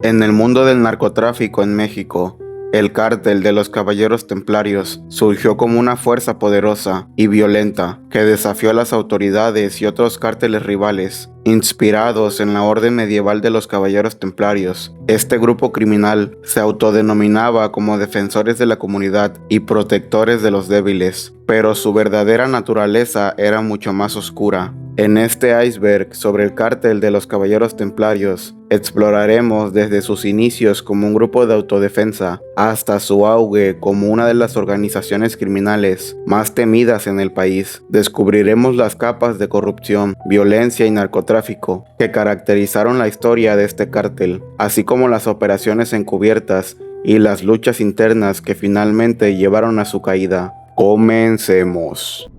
En el mundo del narcotráfico en México, el cártel de los Caballeros Templarios surgió como una fuerza poderosa y violenta que desafió a las autoridades y otros cárteles rivales. Inspirados en la orden medieval de los Caballeros Templarios, este grupo criminal se autodenominaba como defensores de la comunidad y protectores de los débiles, pero su verdadera naturaleza era mucho más oscura. En este iceberg sobre el cártel de los Caballeros Templarios, exploraremos desde sus inicios como un grupo de autodefensa hasta su auge como una de las organizaciones criminales más temidas en el país. Descubriremos las capas de corrupción, violencia y narcotráfico que caracterizaron la historia de este cártel, así como las operaciones encubiertas y las luchas internas que finalmente llevaron a su caída. Comencemos.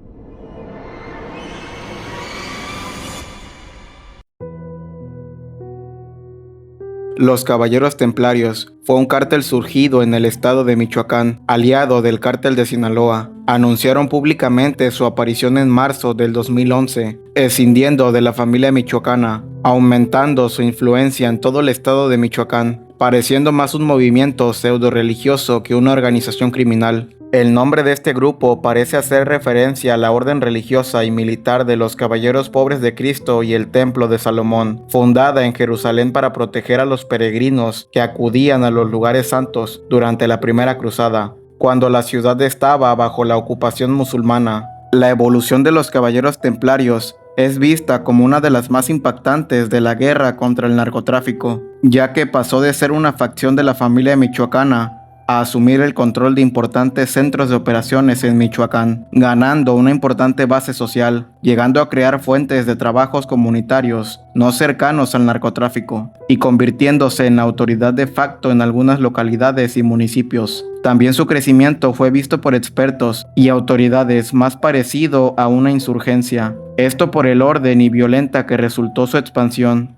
Los Caballeros Templarios fue un cártel surgido en el estado de Michoacán, aliado del cártel de Sinaloa. Anunciaron públicamente su aparición en marzo del 2011, escindiendo de la familia michoacana, aumentando su influencia en todo el estado de Michoacán, pareciendo más un movimiento pseudo-religioso que una organización criminal. El nombre de este grupo parece hacer referencia a la orden religiosa y militar de los Caballeros Pobres de Cristo y el Templo de Salomón, fundada en Jerusalén para proteger a los peregrinos que acudían a los lugares santos durante la Primera Cruzada, cuando la ciudad estaba bajo la ocupación musulmana. La evolución de los Caballeros Templarios es vista como una de las más impactantes de la guerra contra el narcotráfico, ya que pasó de ser una facción de la familia michoacana a asumir el control de importantes centros de operaciones en Michoacán, ganando una importante base social, llegando a crear fuentes de trabajos comunitarios no cercanos al narcotráfico y convirtiéndose en la autoridad de facto en algunas localidades y municipios. También su crecimiento fue visto por expertos y autoridades más parecido a una insurgencia, esto por el orden y violenta que resultó su expansión.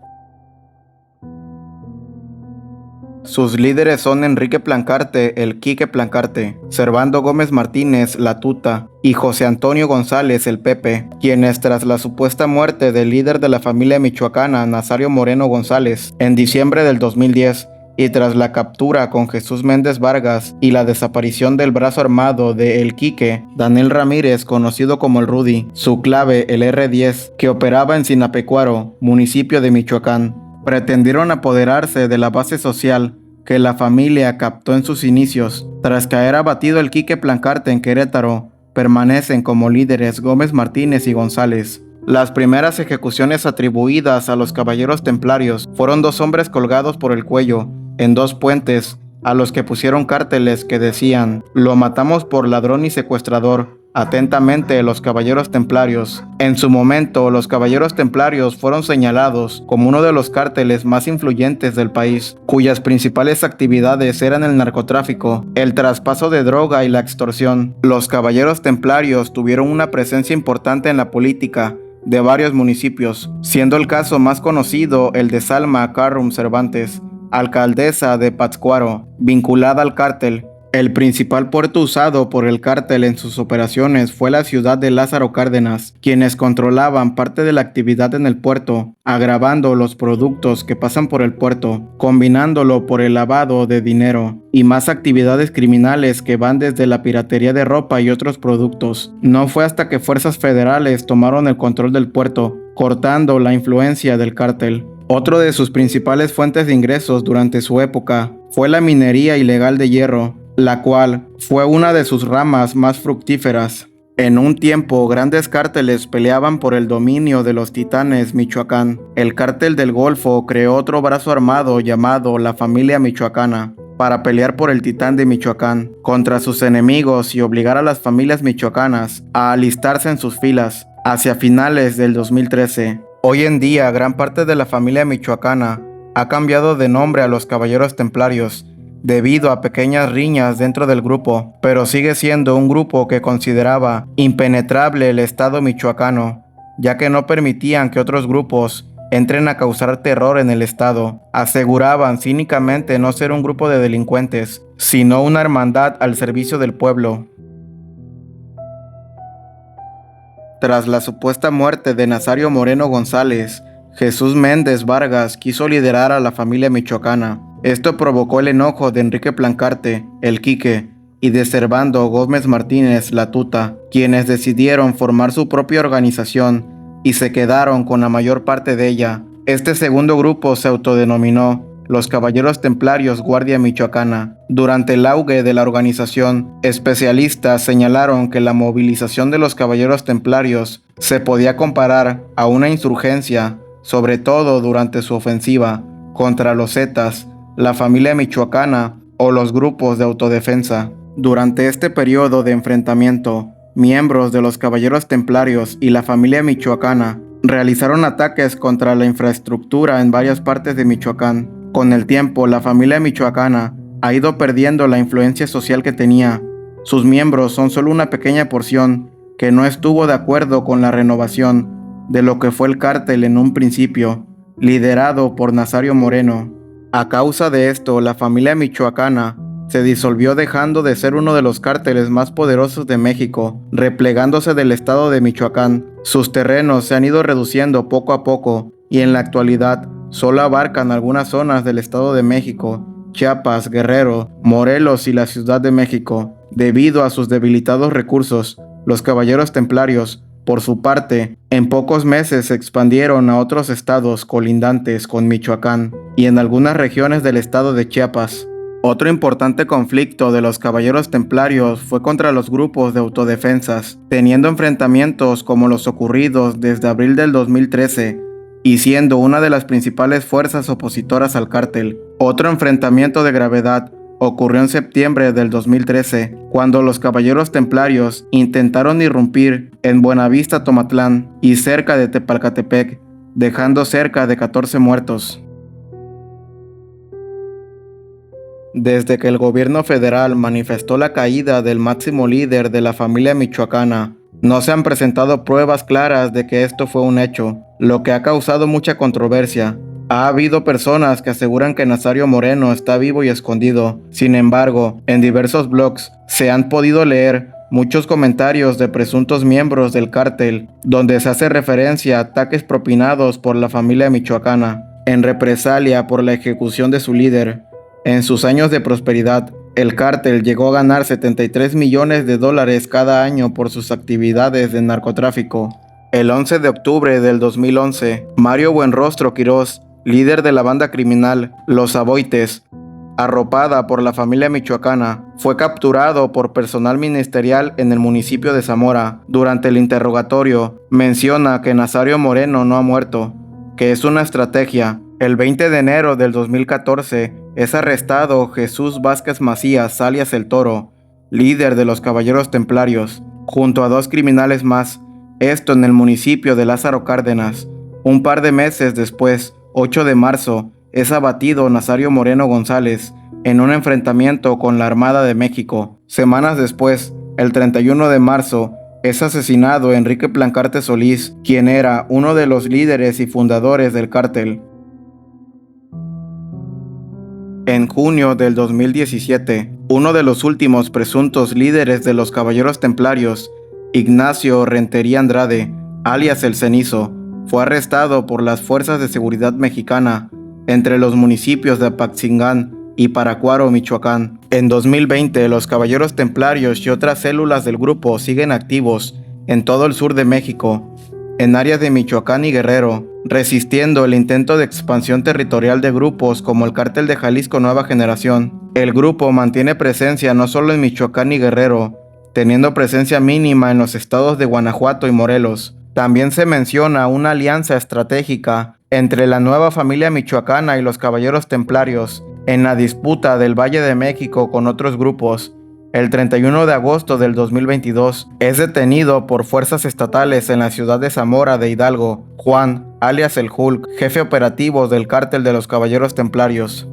Sus líderes son Enrique Plancarte, el Quique Plancarte, Servando Gómez Martínez, la Tuta, y José Antonio González, el Pepe, quienes tras la supuesta muerte del líder de la familia michoacana, Nazario Moreno González, en diciembre del 2010, y tras la captura con Jesús Méndez Vargas y la desaparición del brazo armado de El Quique, Daniel Ramírez, conocido como el Rudy, su clave el R10, que operaba en Sinapecuaro, municipio de Michoacán, pretendieron apoderarse de la base social que la familia captó en sus inicios. Tras caer abatido el Quique Plancarte en Querétaro, permanecen como líderes Gómez Martínez y González. Las primeras ejecuciones atribuidas a los Caballeros Templarios fueron 2 hombres colgados por el cuello en 2 puentes, a los que pusieron carteles que decían: "Lo matamos por ladrón y secuestrador. Atentamente, los Caballeros Templarios". En su momento, los Caballeros Templarios fueron señalados como uno de los cárteles más influyentes del país, cuyas principales actividades eran el narcotráfico, el traspaso de droga y la extorsión. Los Caballeros Templarios tuvieron una presencia importante en la política de varios municipios, siendo el caso más conocido el de Salma Carrum Cervantes, alcaldesa de Pátzcuaro, vinculada al cártel. El principal puerto usado por el cártel en sus operaciones fue la ciudad de Lázaro Cárdenas, quienes controlaban parte de la actividad en el puerto, agravando los productos que pasan por el puerto, combinándolo por el lavado de dinero y más actividades criminales que van desde la piratería de ropa y otros productos. No fue hasta que fuerzas federales tomaron el control del puerto, cortando la influencia del cártel. Otro de sus principales fuentes de ingresos durante su época fue la minería ilegal de hierro, la cual fue una de sus ramas más fructíferas. En un tiempo, grandes cárteles peleaban por el dominio de los Titanes Michoacán. El cártel del Golfo creó otro brazo armado llamado la Familia Michoacana para pelear por el Titán de Michoacán contra sus enemigos y obligar a las familias michoacanas a alistarse en sus filas. Hacia finales del 2013, hoy en día gran parte de la familia michoacana ha cambiado de nombre a los Caballeros Templarios debido a pequeñas riñas dentro del grupo, pero sigue siendo un grupo que consideraba impenetrable el estado michoacano, ya que no permitían que otros grupos entren a causar terror en el estado. Aseguraban cínicamente no ser un grupo de delincuentes, sino una hermandad al servicio del pueblo. Tras la supuesta muerte de Nazario Moreno González, Jesús Méndez Vargas quiso liderar a la familia michoacana, Esto provocó el enojo de Enrique Plancarte, el Quique, y de Servando Gómez Martínez, la Tuta, quienes decidieron formar su propia organización y se quedaron con la mayor parte de ella. Este segundo grupo se autodenominó los Caballeros Templarios Guardia Michoacana. Durante el auge de la organización, especialistas señalaron que la movilización de los Caballeros Templarios se podía comparar a una insurgencia, sobre todo durante su ofensiva contra los Zetas, la familia michoacana o los grupos de autodefensa. Durante este periodo de enfrentamiento, miembros de los Caballeros Templarios y la familia michoacana realizaron ataques contra la infraestructura en varias partes de Michoacán. Con el tiempo, la familia michoacana ha ido perdiendo la influencia social que tenía. Sus miembros son solo una pequeña porción que no estuvo de acuerdo con la renovación de lo que fue el cártel en un principio, liderado por Nazario Moreno. A causa de esto, la familia michoacana se disolvió, dejando de ser uno de los cárteles más poderosos de México, replegándose del estado de Michoacán. Sus terrenos se han ido reduciendo poco a poco y en la actualidad solo abarcan algunas zonas del Estado de México, Chiapas, Guerrero, Morelos y la Ciudad de México. Debido a sus debilitados recursos, los Caballeros Templarios, por su parte, en pocos meses se expandieron a otros estados colindantes con Michoacán y en algunas regiones del estado de Chiapas. Otro importante conflicto de los Caballeros Templarios fue contra los grupos de autodefensas, teniendo enfrentamientos como los ocurridos desde abril del 2013 y siendo una de las principales fuerzas opositoras al cártel. Otro enfrentamiento de gravedad ocurrió en septiembre del 2013, cuando los Caballeros Templarios intentaron irrumpir en Buenavista, Tomatlán y cerca de Tepalcatepec, dejando cerca de 14 muertos. Desde que el gobierno federal manifestó la caída del máximo líder de la familia michoacana, no se han presentado pruebas claras de que esto fue un hecho, lo que ha causado mucha controversia. Ha habido personas que aseguran que Nazario Moreno está vivo y escondido. Sin embargo, en diversos blogs se han podido leer muchos comentarios de presuntos miembros del cártel, donde se hace referencia a ataques propinados por la familia michoacana, en represalia por la ejecución de su líder. En sus años de prosperidad, el cártel llegó a ganar $73 millones cada año por sus actividades de narcotráfico. El 11 de octubre del 2011, Mario Buenrostro Quirós, líder de la banda criminal Los Aboites, arropada por la familia michoacana, fue capturado por personal ministerial en el municipio de Zamora. Durante el interrogatorio, menciona que Nazario Moreno no ha muerto, que es una estrategia. El 20 de enero del 2014 es arrestado Jesús Vázquez Macías, alias El Toro, líder de los Caballeros Templarios, junto a 2 criminales más, esto en el municipio de Lázaro Cárdenas. Un par de meses después, 8 de marzo, es abatido Nazario Moreno González en un enfrentamiento con la Armada de México. Semanas después, el 31 de marzo, es asesinado Enrique Plancarte Solís, quien era uno de los líderes y fundadores del cártel. En junio del 2017, uno de los últimos presuntos líderes de los Caballeros Templarios, Ignacio Rentería Andrade, alias El Cenizo, fue arrestado por las fuerzas de seguridad mexicana entre los municipios de Apatzingán y Paracuaro, Michoacán. En 2020, los Caballeros Templarios y otras células del grupo siguen activos en todo el sur de México, en áreas de Michoacán y Guerrero, resistiendo el intento de expansión territorial de grupos como el Cártel de Jalisco Nueva Generación. El grupo mantiene presencia no solo en Michoacán y Guerrero, teniendo presencia mínima en los estados de Guanajuato y Morelos. También se menciona una alianza estratégica entre la nueva familia michoacana y los Caballeros Templarios en la disputa del Valle de México con otros grupos. El 31 de agosto del 2022 es detenido por fuerzas estatales en la ciudad de Zamora de Hidalgo Juan, alias el Hulk, jefe operativo del Cártel de los Caballeros Templarios.